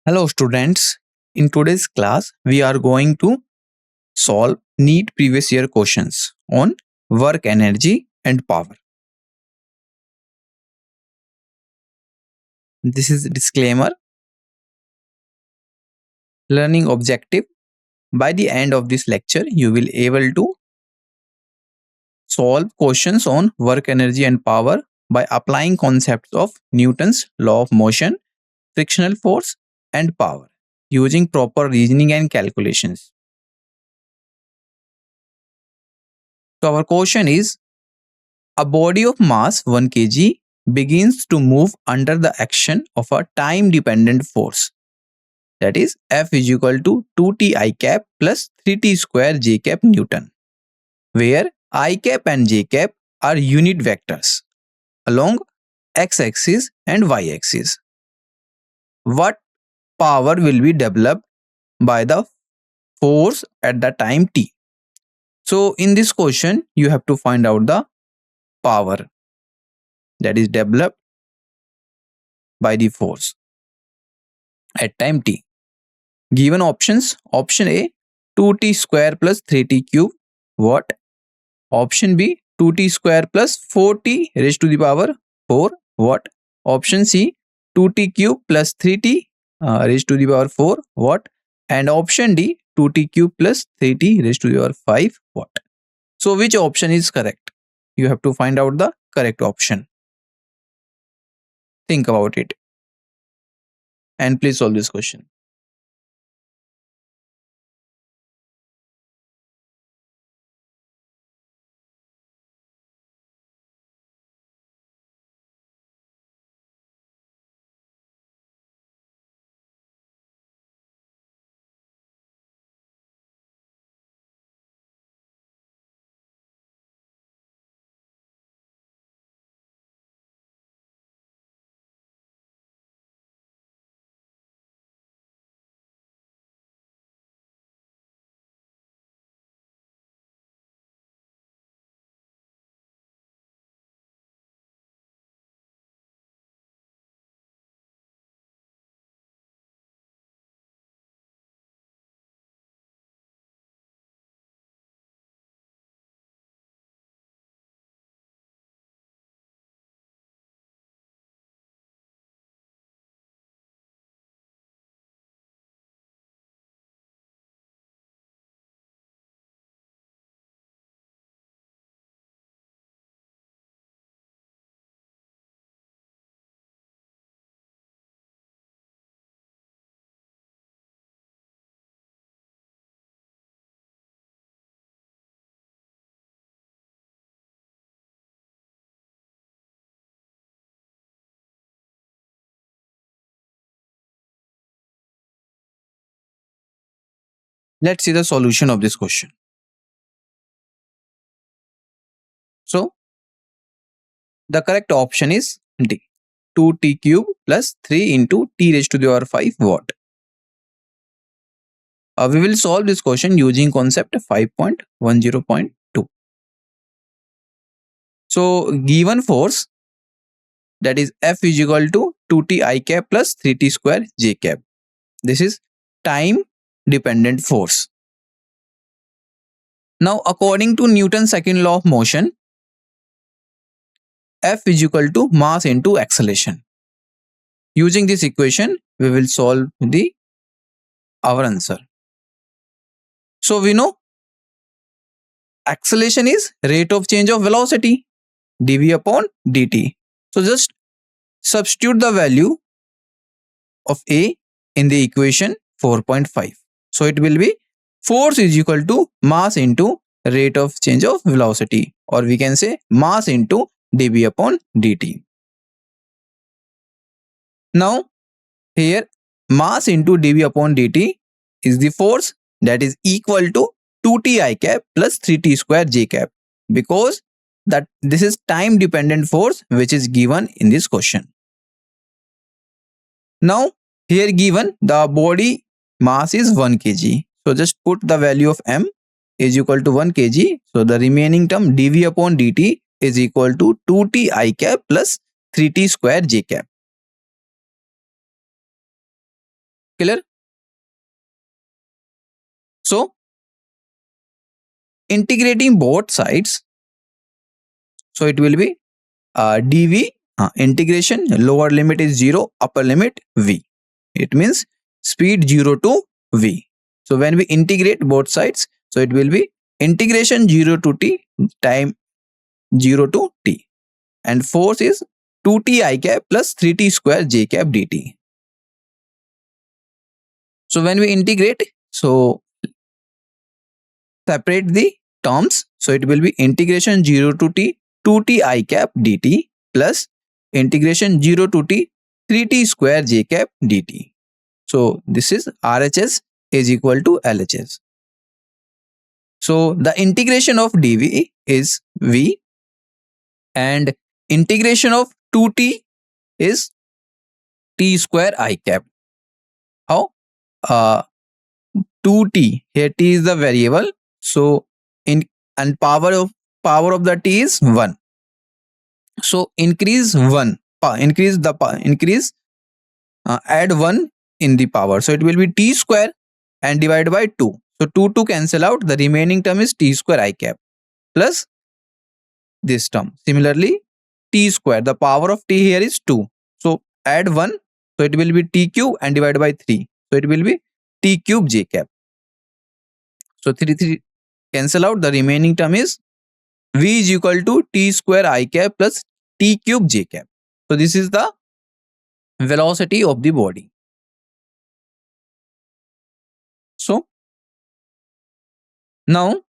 Hello students, in today's class we are going to solve NEET previous year questions on work energy and power. This is disclaimer. Learning objective. By the end of this lecture you will able to solve questions on work energy and power by applying concepts of Newton's law of motion, frictional force and power using proper reasoning and calculations. So our question is, a body of mass 1 kg begins to move under the action of a time-dependent force. That is F is equal to 2t I cap plus 3t square j cap Newton, where I cap and j cap are unit vectors along x-axis and y-axis. What power will be developed by the force at the time t? So in this question, you have to find out the power that is developed by the force at time t. Given options: option A 2t square plus 3t cube watt, option B 2t square plus 4t raised to the power 4 watt, option C 2t cube plus 3t raised to the power 4 watt, and option D 2t cube plus 3t raised to the power 5 watt. So which option is correct? You have to find out the correct option. Think about it and please solve this question. Let's see the solution of this question. So the correct option is D, 2t cube plus 3 into t raised to the power 5 watt. We will solve this question using concept 5.10.2. So given force, that is F is equal to 2t I cap plus 3t square j cap. This is time dependent force. Now according to Newton's second law of motion, F is equal to mass into acceleration. Using this equation, we will solve our answer. So we know acceleration is rate of change of velocity, dv upon dt. So just substitute the value of A in the equation 4.5. So it will be force is equal to mass into rate of change of velocity, or we can say mass into dv upon dt. Now here mass into dv upon dt is the force that is equal to 2t I cap plus 3t square j cap, because that this is time dependent force which is given in this question. Now here given the body mass is 1 kg. So just put the value of m is equal to 1 kg. So the remaining term dv upon dt is equal to 2t I cap plus 3t square j cap. Clear? So integrating both sides, so it will be dv integration, lower limit is 0, upper limit v. It means speed 0 to v. So when we integrate both sides, so it will be integration 0 to t, time 0 to t, and force is 2t I cap plus 3t square j cap dt. So when we integrate, so separate the terms, so it will be integration 0 to t 2t I cap dt plus integration 0 to t 3t square j cap dt. So this is RHS is equal to LHS. So the integration of dv is v and integration of 2t is t square I cap. How? 2t, here t is the variable, so in and power of the t is 1. So increase 1, increase add 1 in the power, so it will be t square and divide by 2. So 2 cancel out, the remaining term is t square I cap plus this term. Similarly, t square, the power of t here is 2. So add 1, so it will be t cube and divide by 3. So it will be t cube j cap. So 3 cancel out, the remaining term is v is equal to t square I cap plus t cube j cap. So this is the velocity of the body. So now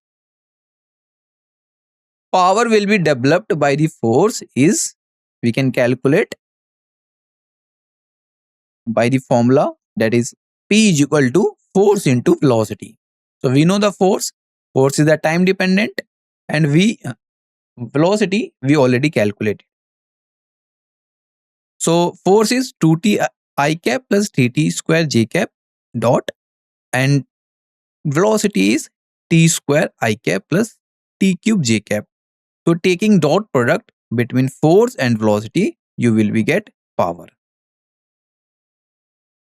power will be developed by the force is, we can calculate by the formula, that is P is equal to force into velocity. So we know the force is the time dependent, and velocity we already calculated. So force is 2t I cap plus 3t square j cap dot, and velocity is t square I cap plus t cube j cap. So taking dot product between force and velocity, you will be get power.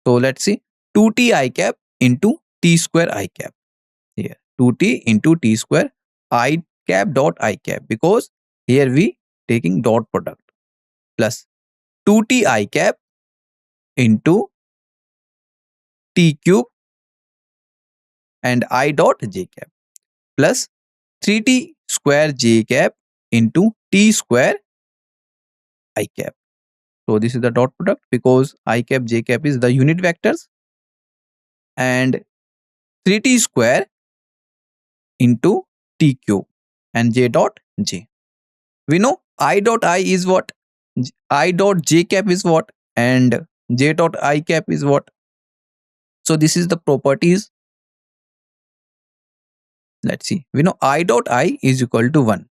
So let's see, 2t I cap into t square I cap. Here 2t into t square I cap dot I cap, because here we taking dot product, plus 2t I cap into t cube and I dot j cap plus 3t square j cap into t square I cap. So this is the dot product, because I cap j cap is the unit vectors, and 3t square into t cube and j dot j. We know I dot I is what, I dot j cap is what, and j dot I cap is what. So this is the properties. Let's see, we know I dot I is equal to 1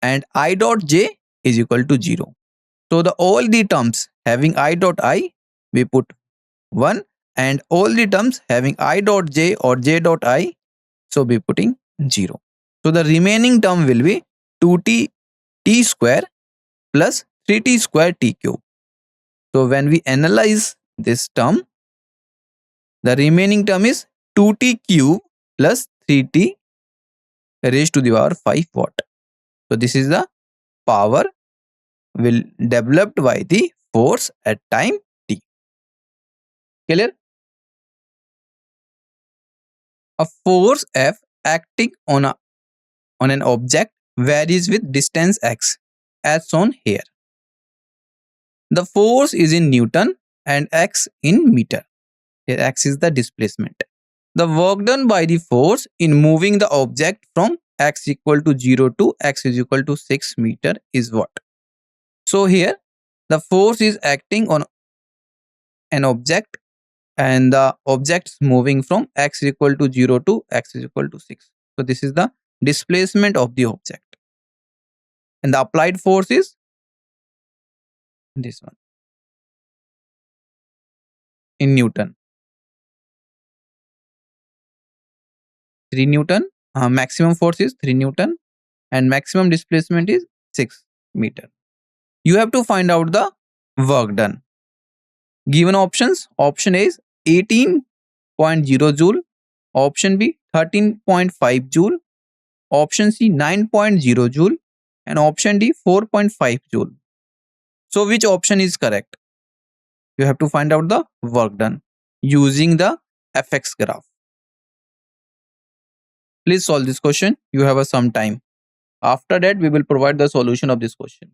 and I dot j is equal to 0. So the all the terms having I dot I, we put 1, and all the terms having I dot j or j dot I, so we putting 0. So the remaining term will be 2t t square plus 3t square t cube. So when we analyze this term, the remaining term is 2t cube plus 3t raised to the power 5 watt. So this is the power will developed by the force at time t. Clear? A force F acting on an object varies with distance x, as shown here. The force is in Newton and x in meter. Here x is the displacement. The work done by the force in moving the object from x equal to 0 to x is equal to 6 meter is what? So here the force is acting on an object, and the object is moving from x equal to 0 to x is equal to 6. So this is the displacement of the object. And the applied force is this one in Newton. 3 Newton, maximum force is 3 Newton and maximum displacement is 6 meter. You have to find out the work done. Given options, option A is 18.0 joule, option B 13.5 joule, option C 9.0 joule, and option D 4.5 joule. So which option is correct? You have to find out the work done using the FX graph. Please solve this question. You have some time. After that, we will provide the solution of this question.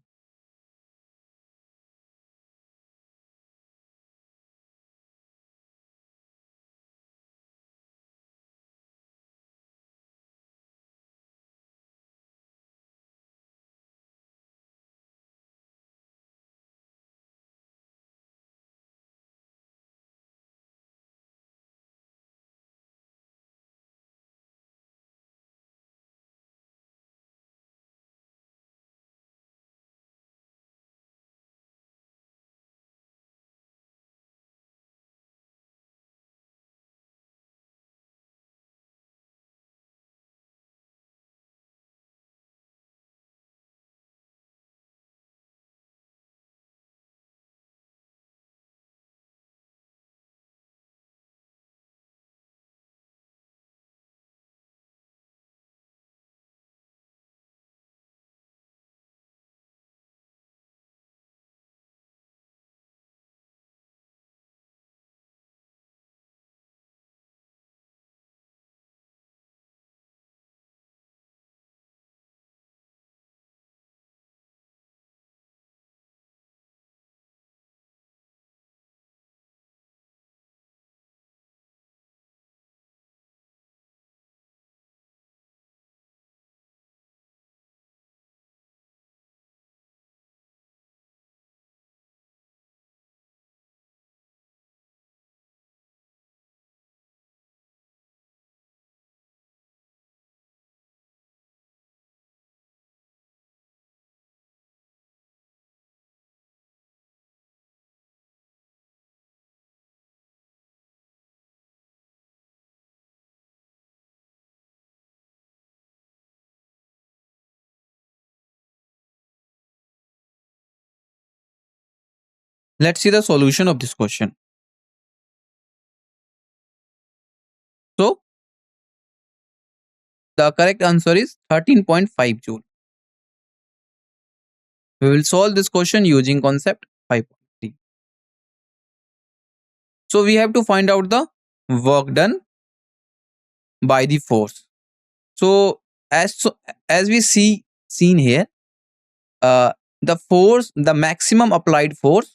Let's see the solution of this question. So the correct answer is 13.5 joule. We will solve this question using concept 5.3. So we have to find out the work done by the force. So as we seen here, the force, the maximum applied force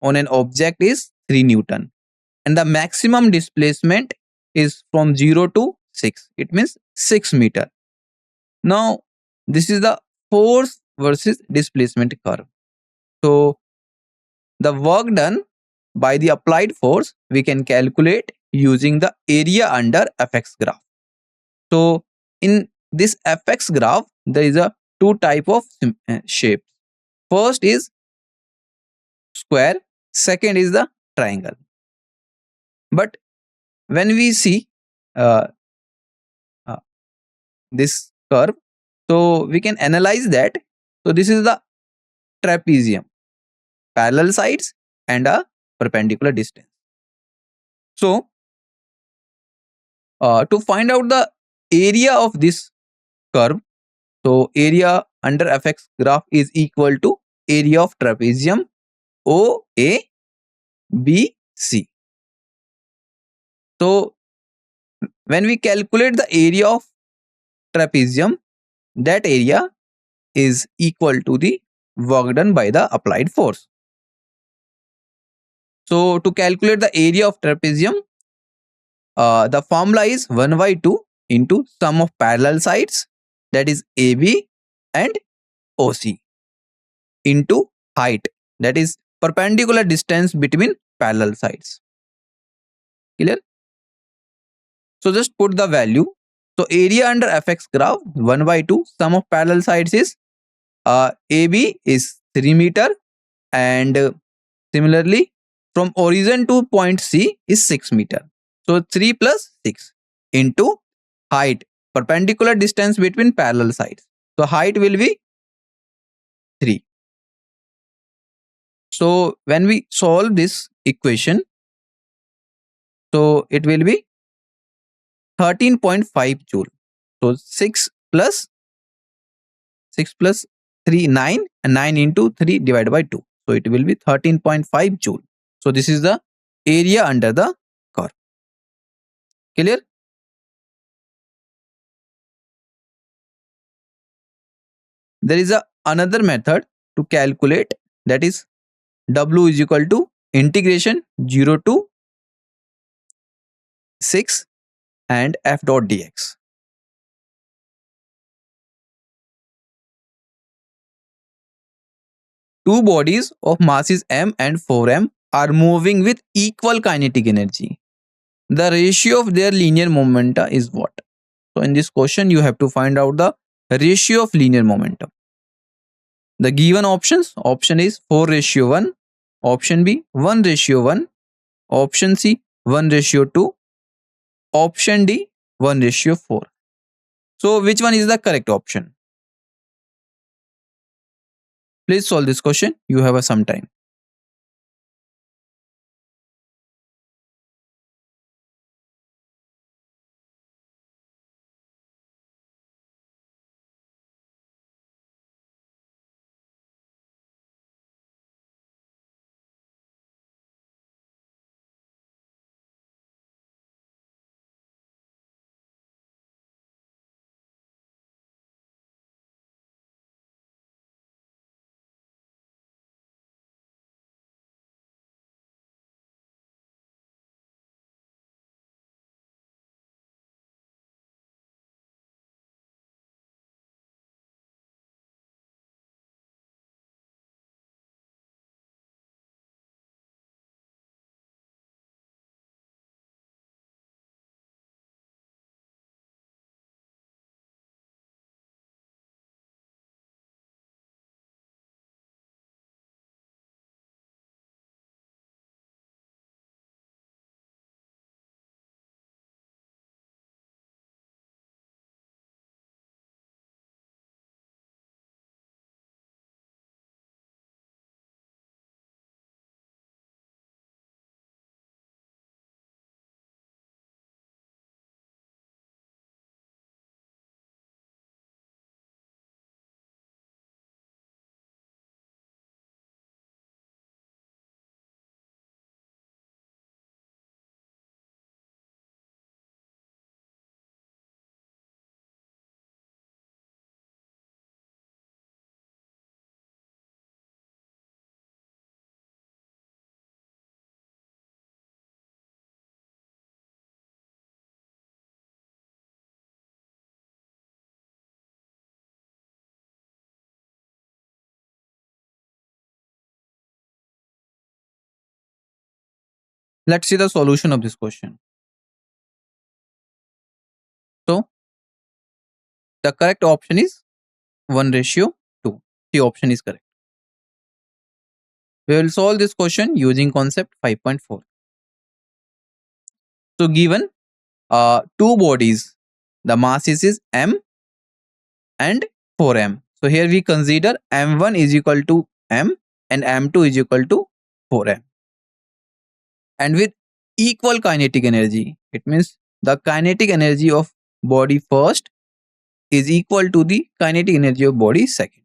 on an object is 3 Newton, and the maximum displacement is from 0 to 6. It means 6 meter. Now this is the force versus displacement curve. So the work done by the applied force we can calculate using the area under FX graph. So in this FX graph there is a two type of shapes. First is square, second is the triangle. But when we see uh, uh, this curve, so we can analyze that. So this is the trapezium, parallel sides and a perpendicular distance. So to find out the area of this curve, so area under FX graph is equal to area of trapezium OABC. So when we calculate the area of trapezium, that area is equal to the work done by the applied force. So to calculate the area of trapezium, the formula is 1 by 2 into sum of parallel sides, that is AB and OC, into height, that is perpendicular distance between parallel sides. Clear? So just put the value. So area under FX graph 1 by 2 sum of parallel sides is AB is 3 meter, and similarly from origin to point C is 6 meter. So 3 plus 6 into height, perpendicular distance between parallel sides. So height will be 3. So when we solve this equation, So it will be 13.5 joule. So 6 plus 3, 9, and 9 into 3 divided by 2. So it will be 13.5 joule. So this is the area under the curve. Clear? There is another method to calculate, that is W is equal to integration 0 to 6 and f dot dx. Two bodies of masses m and 4m are moving with equal kinetic energy. The ratio of their linear momenta is what? So in this question you have to find out the ratio of linear momentum. The given options, option is 4:1, option B 1:1, option C 1:2, option D 1:4. So which one is the correct option? Please solve this question. You have some time. Let's see the solution of this question. So the correct option is 1:2. The option is correct. We will solve this question using concept 5.4. So given two bodies, the masses is m and 4m. So here we consider m1 is equal to m and m2 is equal to 4m. And with equal kinetic energy, it means the kinetic energy of body first is equal to the kinetic energy of body second.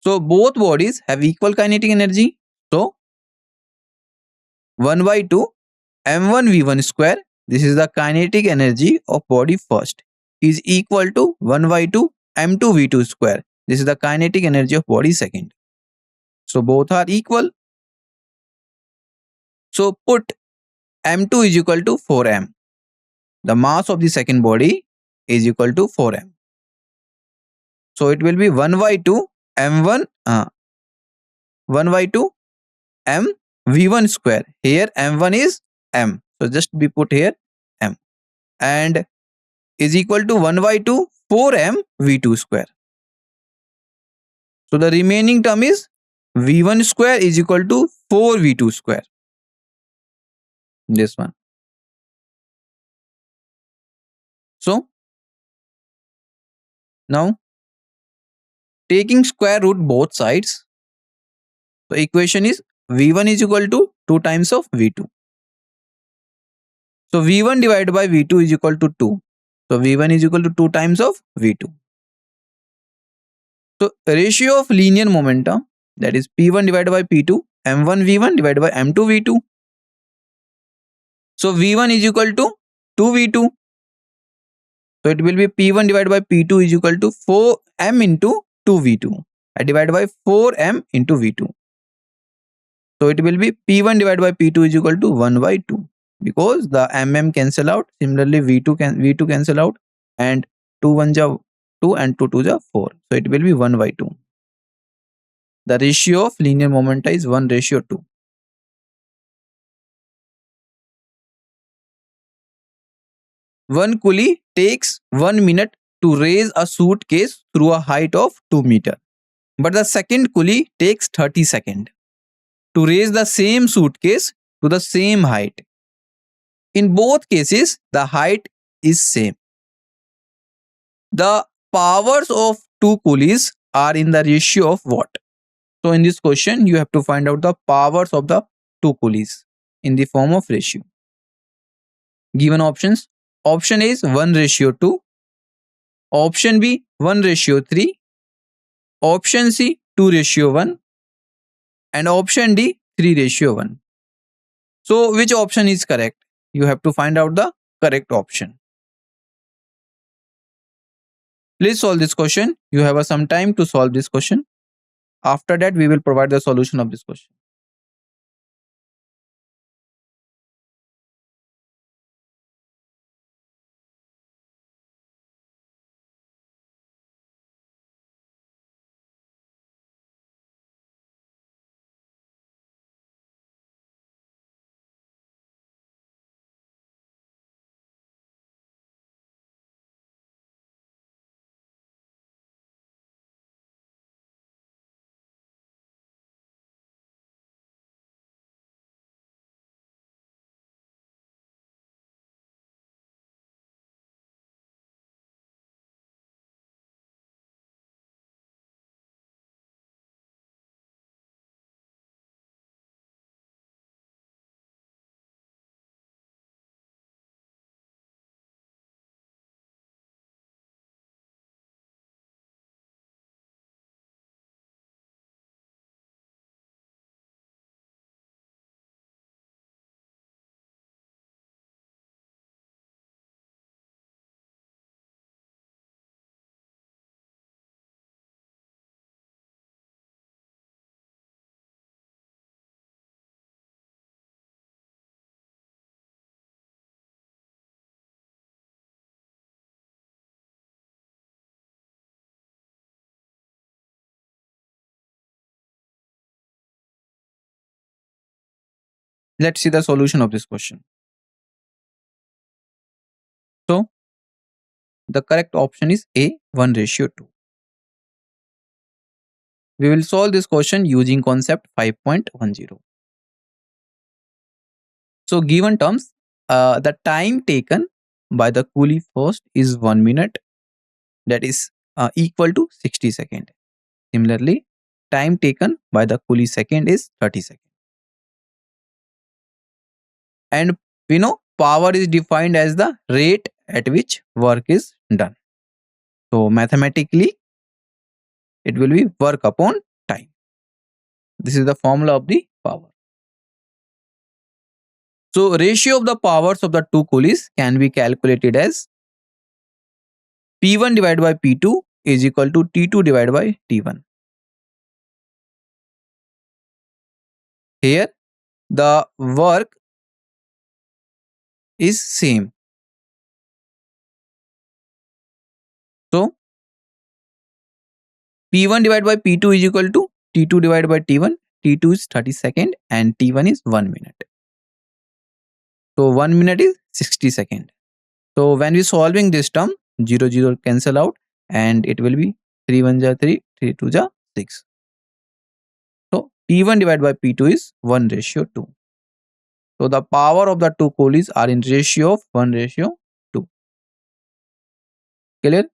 So both bodies have equal kinetic energy. So 1 by 2 m1 v1 square, this is the kinetic energy of body first, is equal to 1 by 2 m2 v2 square, this is the kinetic energy of body second. So both are equal. So put m2 is equal to 4m. The mass of the second body is equal to 4m. So it will be 1 by 2 m1 1 by 2 m v1 square. Here m1 is m. So just be put here m. And is equal to 1 by 2 4m v2 square. So the remaining term is v1 square is equal to 4v2 square. This one. So now taking square root both sides, the equation is v1 is equal to 2 times of v2. So V1 divided by V2 is equal to 2. So V1 is equal to 2 times of V2. So ratio of linear momentum, that is P1 divided by P2, M1 V1 divided by M2 V2. So V1 is equal to 2V2. So it will be P1 divided by P2 is equal to 4M into 2V2. I divided by 4M into V2. So it will be P1 divided by P2 is equal to 1 by 2, because the mm cancel out. Similarly V2 cancel out, and 2 1 ja 2 and 2 2 ja 4. So it will be 1 by 2. The ratio of linear momenta is 1:2. One coolie takes 1 minute to raise a suitcase through a height of 2 meters. But the second coolie takes 30 seconds to raise the same suitcase to the same height. In both cases, the height is same. The powers of two coolies are in the ratio of what? So in this question, you have to find out the powers of the two coolies in the form of ratio. Given options. Option A is 1:2. Option B 1:3. Option C 2:1. And option D 3:1. So which option is correct? You have to find out the correct option. Please solve this question. You have some time to solve this question. After that, we will provide the solution of this question. Let's see the solution of this question. So the correct option is A 1:2. We will solve this question using concept 5.10. So given terms, the time taken by the coolie first is 1 minute, that is equal to 60 seconds. Similarly, time taken by the coolie second is 30 seconds. And we know power is defined as the rate at which work is done. So mathematically, it will be work upon time. This is the formula of the power. So ratio of the powers of the two coolies can be calculated as P1 divided by P2 is equal to T2 divided by T1. Here the work is same. So P1 divided by P2 is equal to T2 divided by T1. T2 is 30 seconds and T1 is 1 minute. So 1 minute is 60 seconds. So when we solving this term, 0 0 cancel out and it will be 3 1 ja 3, 3 2 ja 6. So P1 divided by P2 is 1:2. So the power of the two coolies are in ratio of 1:2. Clear?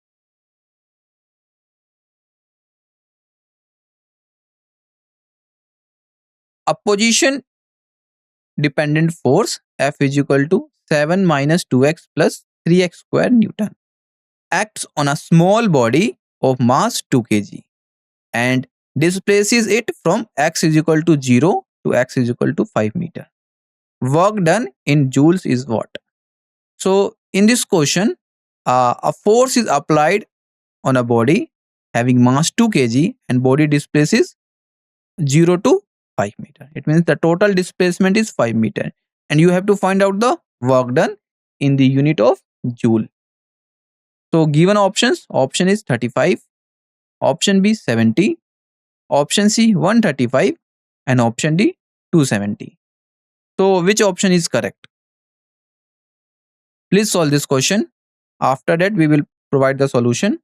A position dependent force F is equal to 7 minus 2x plus 3x square Newton acts on a small body of mass 2 kg and displaces it from x is equal to 0 to x is equal to 5 meter. Work done in joules is what? So in this question, a force is applied on a body having mass 2 kg and body displaces 0 to 5 meter. It means the total displacement is 5 meter and you have to find out the work done in the unit of joule. So given options, option is 35, option B 70, option C 135 and option D 270. So which option is correct? Please solve this question. After that we will provide the solution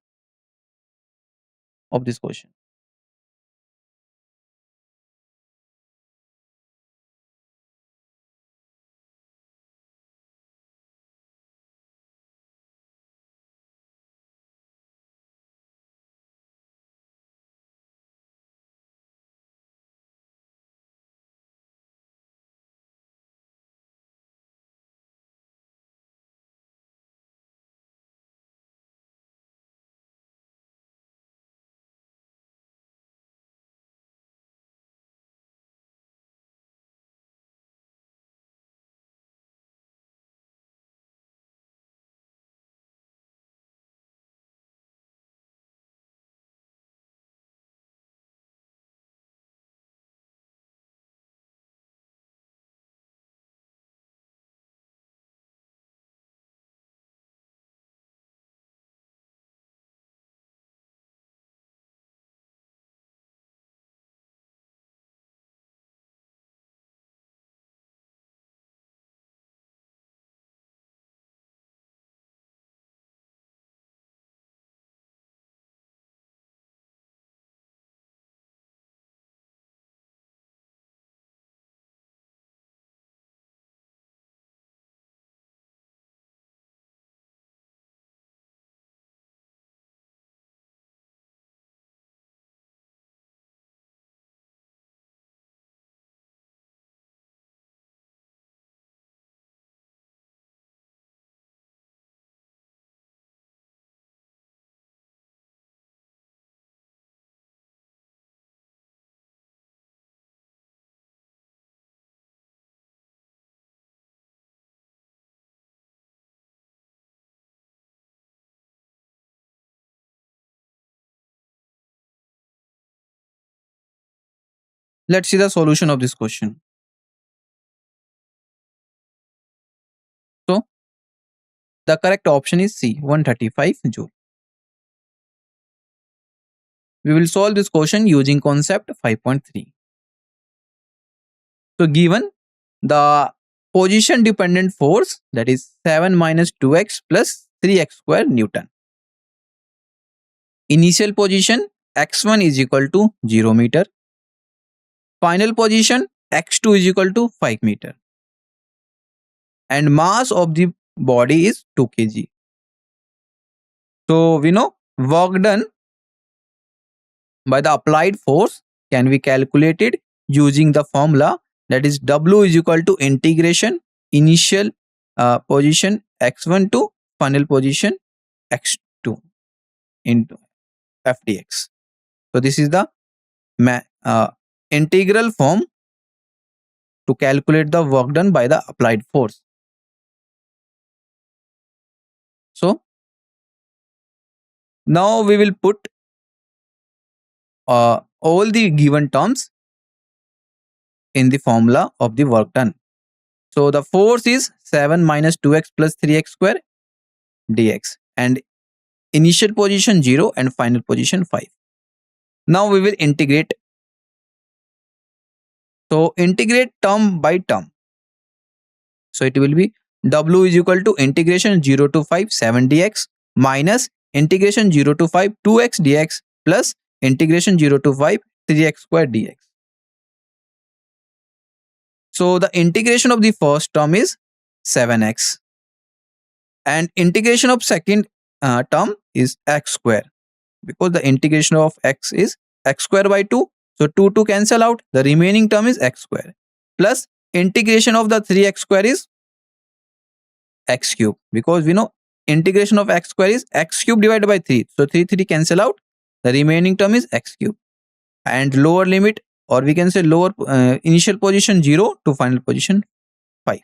of this question. Let's see the solution of this question. So the correct option is C 135 joule. We will solve this question using concept 5.3. So given the position dependent force, that is 7 minus 2x plus 3x square Newton. Initial position x1 is equal to 0 meter. Final position x2 is equal to 5 meter. And mass of the body is 2 kg. So we know work done by the applied force can be calculated using the formula, that is W is equal to integration initial position x1 to final position x2 into f dx. So this is the integral form to calculate the work done by the applied force. So now we will put all the given terms in the formula of the work done. So the force is 7 minus 2x plus 3x square dx and initial position 0 and final position 5. Now we will integrate. So integrate term by term. So it will be W is equal to integration 0 to 5 7 dx minus integration 0 to 5 2x dx plus integration 0 to 5 3x square dx. So the integration of the first term is 7x and integration of second term is x square, because the integration of x is x square by 2. So 2 cancel out, the remaining term is x square plus integration of the 3x square is x cube, because we know integration of x square is x cube divided by 3. So 3 cancel out. The remaining term is x cube. And lower limit, or we can say lower initial position 0 to final position 5.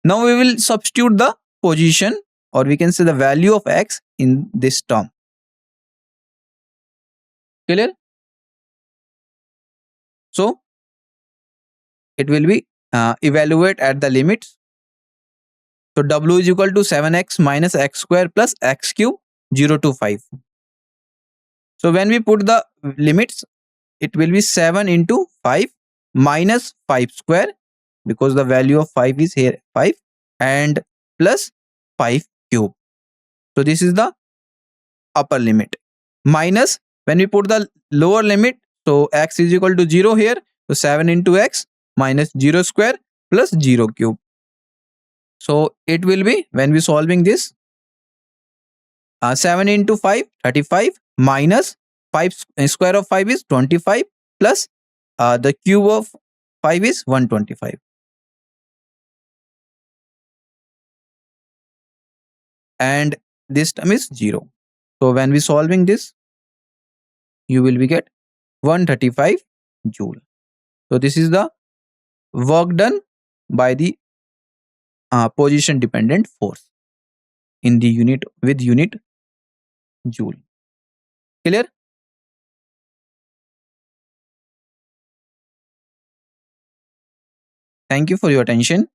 Now we will substitute the position, or we can say the value of x in this term. Clear? So it will be evaluate at the limits. So w is equal to 7x minus x square plus x cube 0 to 5. So when we put the limits, it will be 7 into 5 minus 5 square, because the value of 5 is here 5, and plus 5 cube. So this is the upper limit. Minus, when we put the lower limit, so x is equal to 0 here. So 7 into x minus 0 square plus 0 cube. So it will be, when we solving this, 7 into 5, 35, minus 5 square of 5 is 25, plus the cube of 5 is 125. And this term is 0. So when we solving this, you will be get 135 joule. So this is the work done by the position dependent force in the unit, with unit joule. Clear? Thank you for your attention.